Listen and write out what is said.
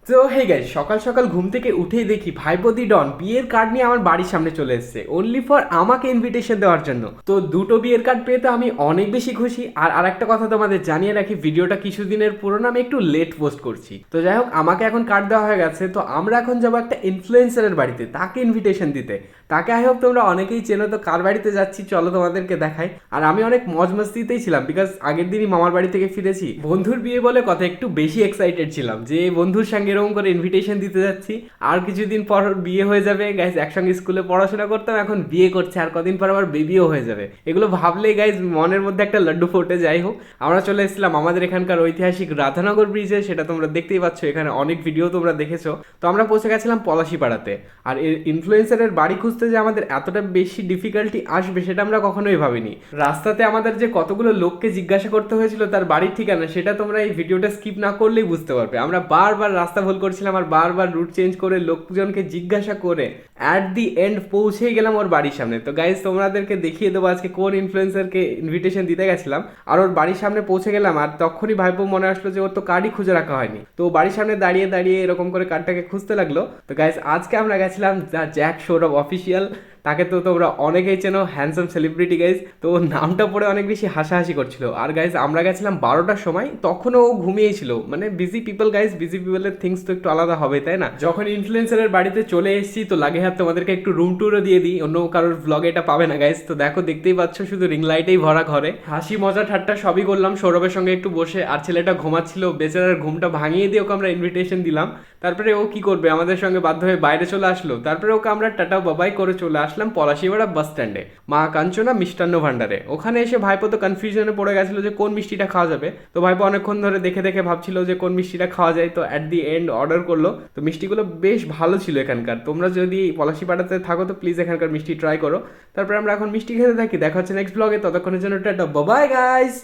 তো hey guys, সকাল সকাল ঘুম থেকে উঠেই দেখি ভাইপো ডন বিয়ের কার্ড নিয়ে আমার বাড়ির সামনে চলে এসেছে, অনলি ফর আমাকে ইনভিটেশন দেওয়ার জন্য। তো দুটো বিয়ের কার্ড পেয়ে তো আমি অনেক বেশি খুশি। আর আরেকটা কথা তোমাদের জানিয়ে রাখি, ভিডিওটা কিছুদিনের পুরনো, আমি একটু লেট পোস্ট করছি। তো যাই হোক, আমাকে এখন কার্ড দেওয়া হয়ে গেছে, তো আমরা এখন যাবো একটা ইনফ্লুয়েন্সারের বাড়িতে তাকে ইনভিটেশন দিতে। তাকে আই হোপ তোমরা অনেকেই চেনো। তো কার বাড়িতে যাচ্ছি চলো তোমাদেরকে দেখাই। আর আমি অনেক মজ মস্তিতেই ছিলাম, বিকজ আগের দিনই মামার বাড়ি থেকে ফিরেছি। বন্ধুর বিয়ে বলে কথা, একটু বেশি এক্সাইটেড ছিলাম যে বন্ধুর সঙ্গে এরকম করে ইনভিটেশন দিতে যাচ্ছি। আর কিছুদিন পর বিয়ে হয়ে যাবে গাইজ, একসঙ্গে স্কুলে পড়াশোনা করতাম, এখন বিয়ে করছে, আর কদিন পর আবার বেবিও হয়ে যাবে। এগুলো ভাবলেই গাইজ মনের মধ্যে একটা লাড্ডু ফোটে। যাই হোক, আমরা চলে এসেছিলাম আমাদের এখানকার ঐতিহাসিক রাধানগর ব্রিজে, সেটা তোমরা দেখতেই পাচ্ছ, এখানে অনেক ভিডিও তোমরা দেখেছো। তো আমরা পৌঁছে গেছিলাম পলাশিপাড়াতে। আর ইনফ্লুয়েন্সারের বাড়ি খুঁজতে যে আমাদের এতটা বেশি ডিফিকাল্টি আসবে সেটা আমরা কখনোই ভাবিনি। রাস্তাতে আমাদের যে কতগুলো লোককে জিজ্ঞাসা করতে হয়েছিল তার বাড়ির ঠিকানা, সেটা তোমরা এই ভিডিওটা স্কিপ না করলেই বুঝতে পারবে। আমরা বারবার রাস্তা ভুল করছিলাম আর বারবার রুট চেঞ্জ করে লোকজনকে জিজ্ঞাসা করে অ্যাট দি এন্ড পৌঁছেই গেলাম ওর বাড়ির সামনে। তো গাইজ, তোমাদেরকে দেখিয়ে দেবো আজকে কোন ইনফ্লুয়েন্সারকে ইনভিটেশন দিতে গেছিলাম। আর ওর বাড়ির সামনে পৌঁছে গেলাম, আর তখনই ভাইপো মনে আসলো যে ওর তো কার্ডই খুঁজে রাখা হয়নি। তো বাড়ির সামনে দাঁড়িয়ে দাঁড়িয়ে এরকম করে কার্ডটাকে খুঁজতে লাগলো। তো গাইজ, আজকে আমরা গেছিলাম দ্য জ্যাক সৌরভ অফিসিয়াল। তাকে তো তোমরা অনেকেই চেনো, হ্যান্ডসাম সেলিব্রিটি গাইজ। তো ওর নামটা পড়ে অনেক বেশি হাসাহাসি করছিল। আর গাইজ, আমরা গেছিলাম 12টার সময়, তখনও ও ঘুমিয়েই ছিল। মানে বিজি পিপল গাইজ, বিজি পিপলের থিংস তো একটু আলাদা হবে, তাই না? যখন ইনফ্লুয়েন্সারের বাড়িতে চলে এসেছি, তো লাগে হাত তোমাদেরকে একটু রুম ট্যুরও দিয়ে দিই, অন্য কারোর ব্লগে এটা পাবে না গাইজ। তো দেখো, দেখতেই পাচ্ছ শুধু রিং লাইটেই ভরা ঘরে। হাসি মজা ঠাট্টা সবই করলাম সৌরভের সঙ্গে একটু বসে। আর ছেলেটা ঘুমাচ্ছিল, বেচারার ঘুমটা ভাঙিয়ে দিয়ে ওকে আমরা ইনভিটেশন দিলাম। তারপরে ও কি করবে, আমাদের সঙ্গে বাধ্য হয়ে বাইরে চলে আসলো। তারপরে ওকে আমরা টাটা বাবাই করে চলে আসলাম পলাশিপাড়া বাস স্ট্যান্ডে, মা কাঞ্চনা মিষ্টান্ন ভান্ডারে। ওখানে এসে ভাইপো তো কনফিউশনে পড়ে গেছিল যে কোন মিষ্টিটা খাওয়া যাবে। তো ভাইপো অনেকক্ষণ ধরে দেখে দেখে ভাবছিল যে কোন মিষ্টিটা খাওয়া যায়। তো অ্যাট দি এন্ড অর্ডার করলো। তো মিষ্টিগুলো বেশ ভালো ছিল এখানকার। তোমরা যদি পলাশিপাড়াতে থাকো তো প্লিজ এখানকার মিষ্টি ট্রাই করো। তারপরে আমরা এখন মিষ্টি খেতে থাকি। দেখা হচ্ছে নেক্সট ব্লগে, ততক্ষণের জন্য টাটা বাবাই গাইস।